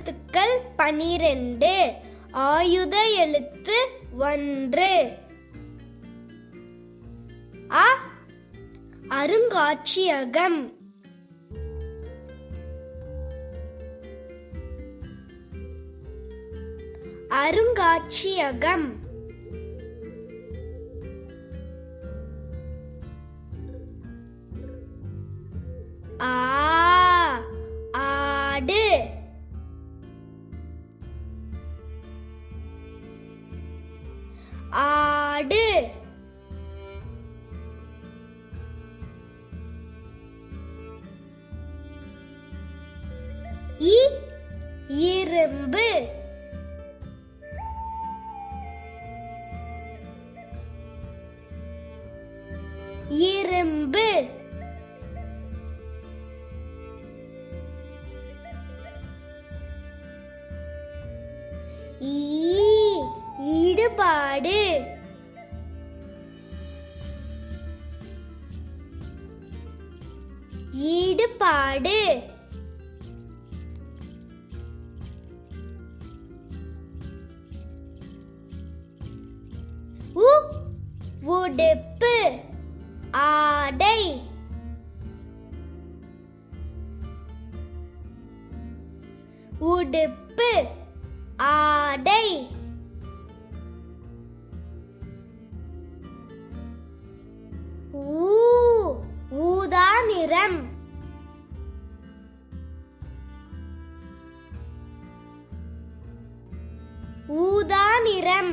எழுத்துக்கள் 12. ஆயுத எழுத்து 1. அ அருங்காட்சியகம். அருங்காட்சியகம். ஆ ஆடு. ஆடு. இரும்பு. இரும்பு. ஈடுபாடு. ஈடுபாடு. உடுப்பு. ஆடை. உடுப்பு. ஆடை. ஊதா நிறம். ஊதா நிறம்.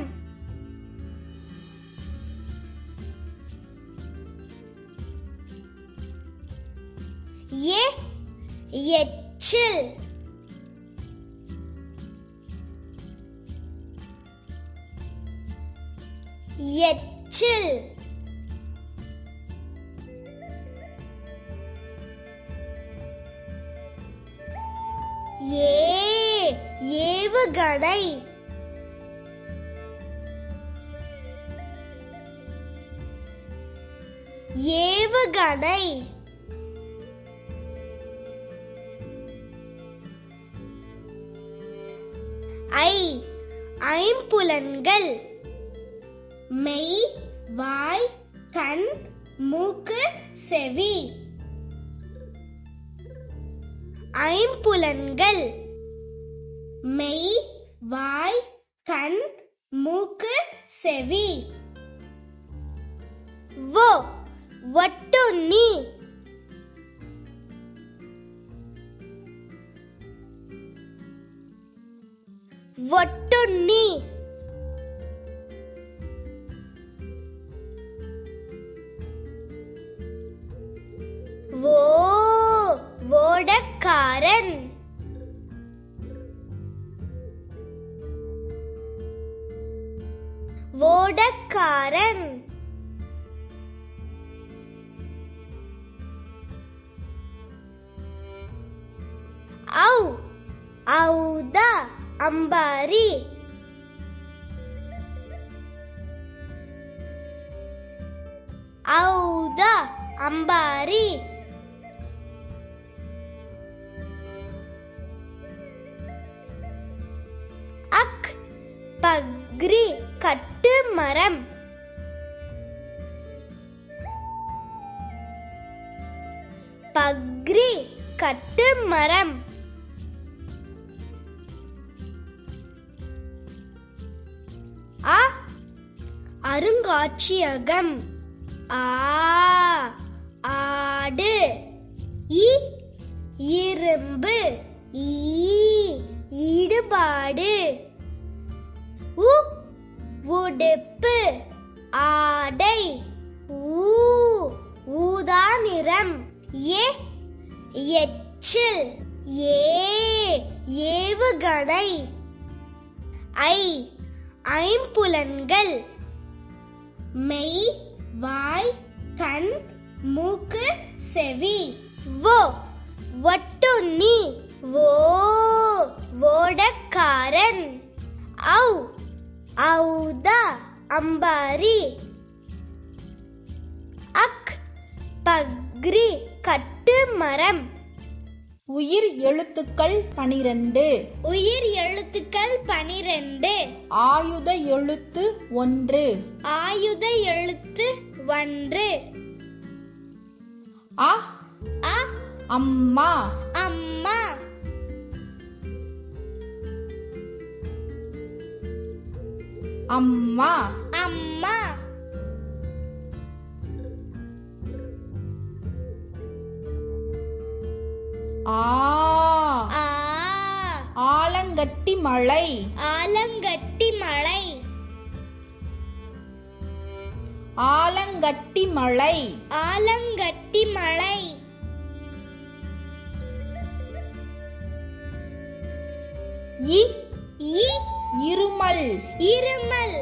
எச்சில். எச்சில். ஏவுகணை. ஏவுகணை. ஐம்புலன்கள். மெய், வாய், கண், மூக்கு, செவி. ஐம்புலன்கள். மெய், வாய், கண், மூக்கு, செவி. ஒட்டுண்ணி. ஒட்டுண்ணி. ஓடக்காரன். ஓடக்காரன். ஔதா அம்பாரி. ஔதா அம்பாரி. பக்ரி கட்டு மரம். பக்ரி கட்டு மரம். அருங்காட்சியகம். ஆடு. இரும்பு. ஈடுபாடு. உடுப்பு. ஆடை. ஊதா நிறம். எச்சில். ஏவுகணை. ஐம்புலன்கள். மெய், வாய், கண், மூக்கு, செவி. ஒட்டுண்ணி. ஓடக்காரன். ஔதா அம்பாரி. பக்ரி கட்டு மரம். உயிர் எழுத்துக்கள் 12. உயிர் எழுத்துக்கள் 12. ஆயுத எழுத்து 1. ஆயுத எழுத்து 1. அ அ அம்மா. அம்மா. அம்மா. அம்மா. ஆ ஆ ஆலங்கட்டி மழை. ஆலங்கட்டி மழை. ஆலங்கட்டி மழை. ஆலங்கட்டி மழை. இ இ இருமல். இருமல்.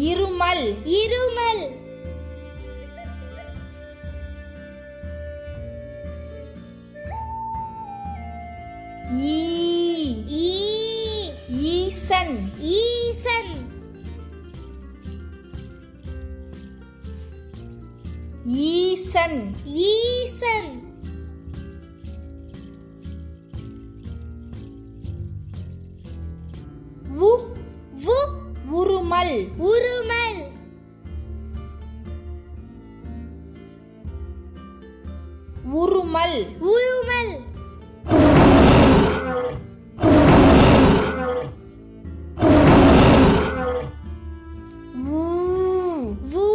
இருமல். இருமல். ஈ ஈ ஈசன். ஈசன். ஈசன். ஈசன். உ வு உருமல். உருமல். உருமல். உருமல். ஊ வூ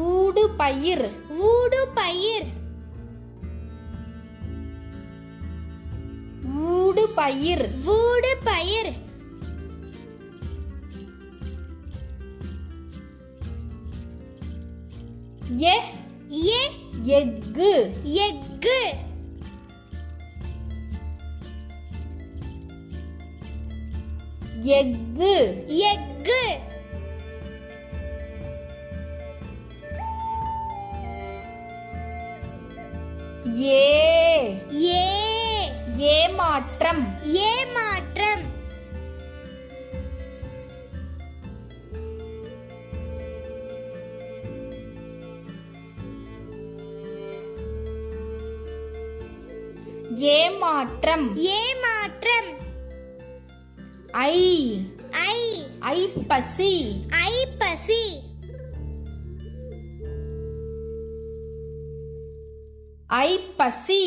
ஊடு பயிர். ஊடு பயிர். ஊடு பயிர். ஊடு பயிர். எ எ எஃகு. எஃகு. எஃகு. எஃகு. ஏ ஏ ஏமாற்றம். ஏமாற்றம். ஏமாற்றம். ஏமாற்றம். ஐ ஐ ஐப்பசி. ஐப்பசி. ஐப்பசி.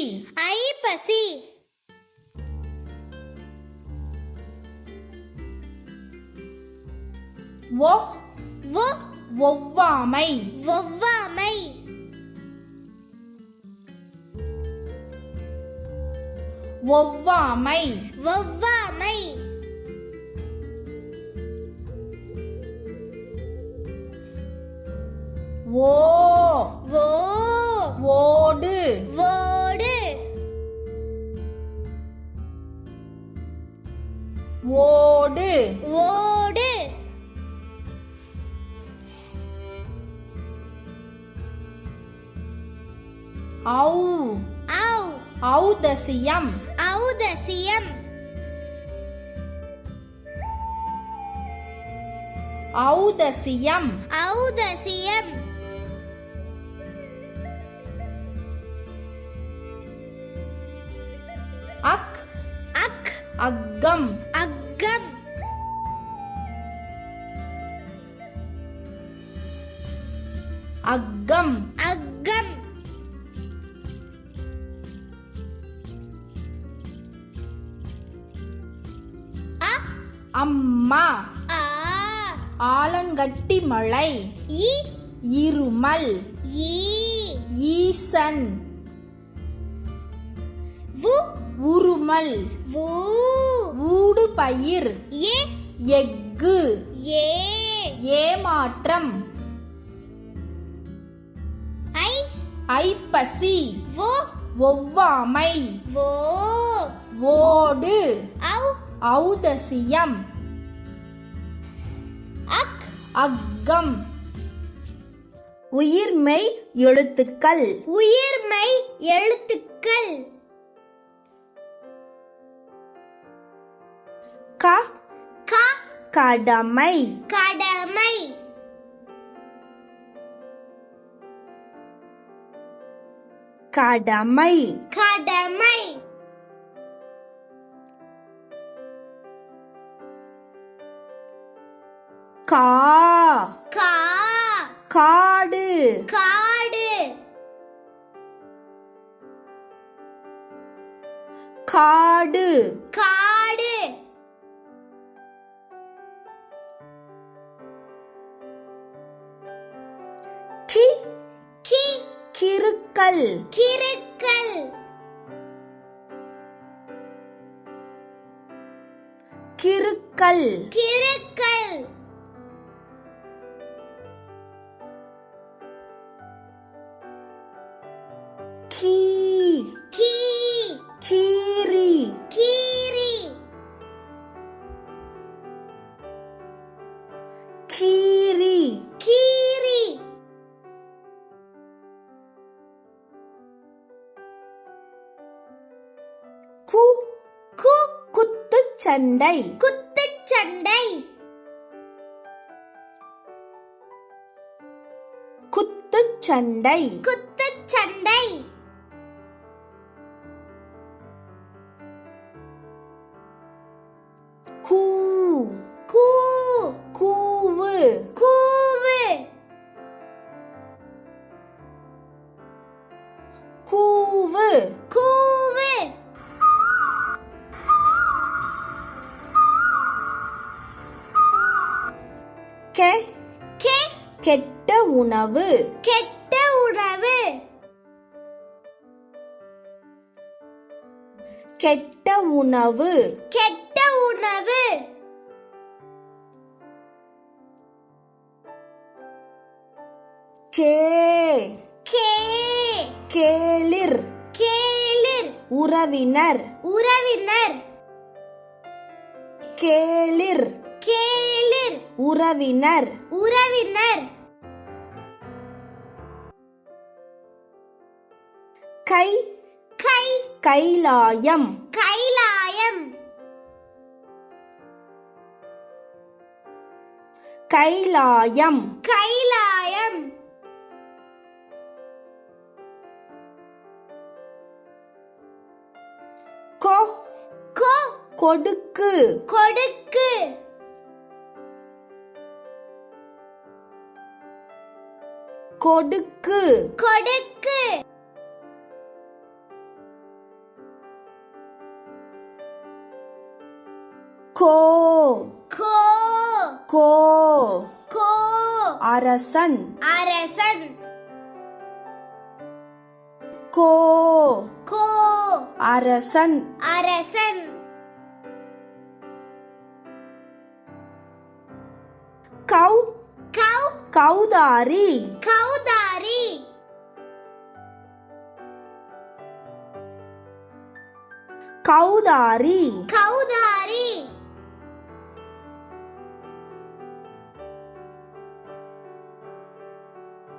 ஐப்பசி. ஒ ஒ ஒவ்வாமை. ஒவ்வாமை. ஒவ்வாமை. ஒவ்வாமை. ஓ ஓ ஓடு. ஓடு. ஓடு. ஓடு. ஔ ஔ ஔதசியம். ஔதசியம். ஔதசியம். ஔதசியம். அக் அக் அக்கம். அக்கம். அக்கம். அக்கம். அ அம்மா. ஆ ஆலங்கட்டி மழை. இ இருமல். ஈ ஈசன். வு உருமல். வு ஊடு பயிர். ஏ எஃகு. ஏ ஏமாற்றம். ஐ ஐப்பசி. வு ஒவ்வாமை. வு ஓடு. ஔ ஔதசியம். அக் அக்கம். உயிர்மெய் எழுத்துக்கள். உயிர்மெய் எழுத்துக்கள். க க கடமை. கடமை. கடமை கடமை கா கா காடு காடு காடு காடு கி கி கிறுக்கல் கிறுக்கல் கிறுக்கல் கிறுக்கல் கீ கீ கீரி கீரி கீரி கீரி கு கு குத்துச்சண்டை குத்துச்சண்டை குத்துச்சண்டை குத்துச்சண்டை கூ கூ கூவு கூவு கூவு கூவு கெ கே கெட்ட உணவு கெட்ட உணவு கெட்ட உணவு கெட்ட உணவு கே கே கேளிர் கேளிர் உறவினர் உறவினர் கேளிர் கேளிர் உறவினர் உறவினர் கை கை கைலாயம் கைலாயம் கைலாயம் கைலாயம் கொ கோ கொடுக்கு கொடுக்கு கொடுக்கு கொடுக்கு கோ கோ கோ கோ அரசன் அரசன் கோ கோ அரசன் அரசன் கௌ கௌ கௌதாரி கௌதாரி கௌதாரி கௌதாரி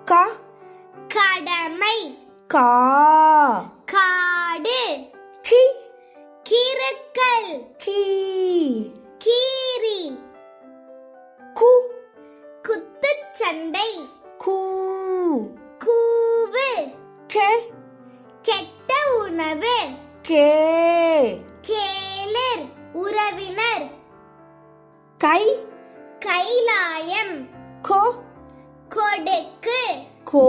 க கடமை கா காடு கி கிறுக்கல் கீ கீரி கு குத்துச்சண்டை கூ கூவு கெ கெட்ட உணவு கே கேளிர் உறவினர் கை கைலாயம் கோ கொடுக்கு கோ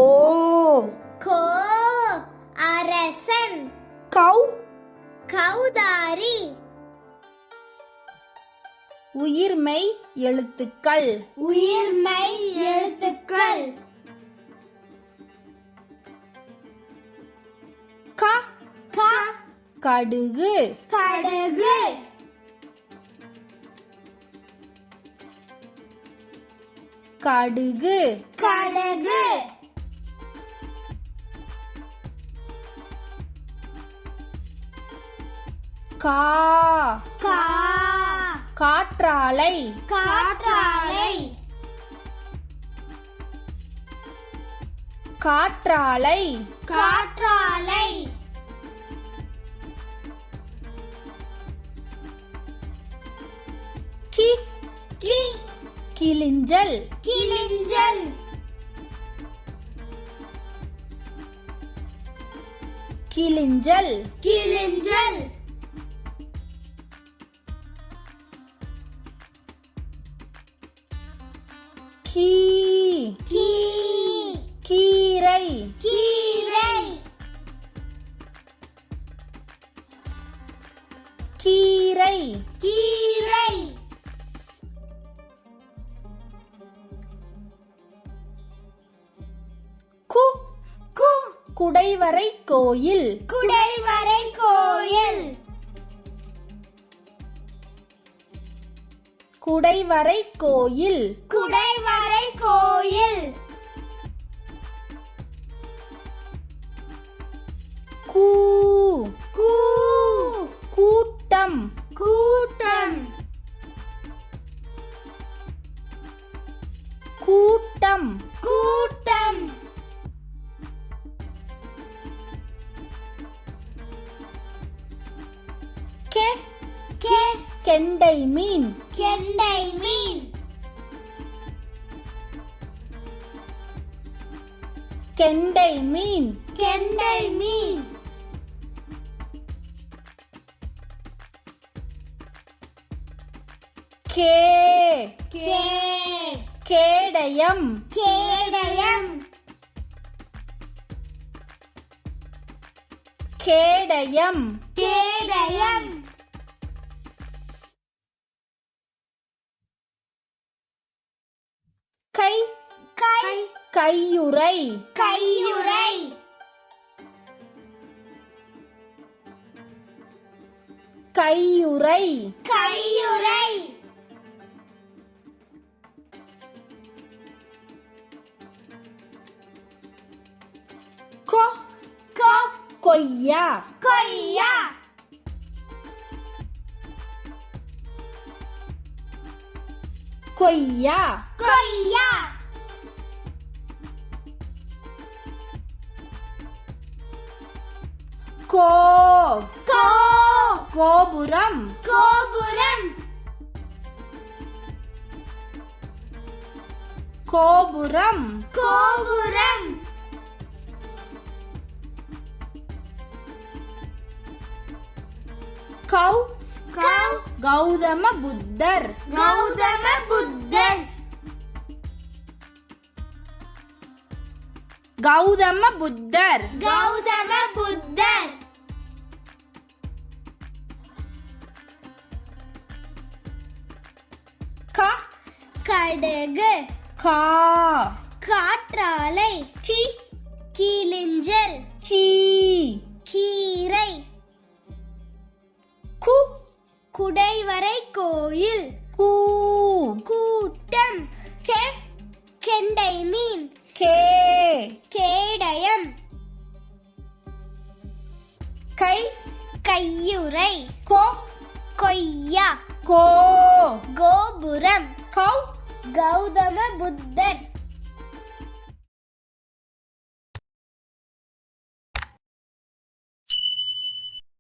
கோ அரசன் கௌ கௌதாரி உயிர்மெய் எழுத்துக்கள் உயிர்மை எழுத்துக்கள் க க கடுகு கடுகு கடுகு கடுகு கா கா காற்றாலை காற்றாலை காற்றாலை காற்றாலை கி கி கிளிஞ்சல் கிளிஞ்சல் கிளிஞ்சல் கிளிஞ்சல் கீ கீ கீரை கீரை கீரை கீரை கு கு குடைவரை கோயில் குடைவரை கோயில் குடைவரை கோயில் குடைவரை கோயில் கூ கூ கூட்டம் கூட்டம் கூட்டம் கூட்டம் கெ கே கெண்டை மீன் கெண்டை மீன் கெண்டை மீன் கெண்டை மீன் கே கே கேடயம் கேடயம் கேடயம் கேடயம் கை கை கையுறை கையுறை கையுறை கையுறை கொ கோ கொய்யா கொய்யா கொய்யா கொய்யா கோ கோ கோபுரம் கோபுரம் கோபுரம் கோபுரம் கௌ கௌ கௌதம புத்தர் கௌதம புத்தர் கௌதம புத்தர் கௌதம புத்தர் க கடுகு கா காற்றாலை கி கிளிஞ்சல் கீ கீரை கு குடைவரை கோயில் கூ கூட்டம் கே கெண்டை மீன் கே கேடயம் கை கையுறை கோ கொய்யா கோ கோபுரம் கௌ கௌதம புத்தர்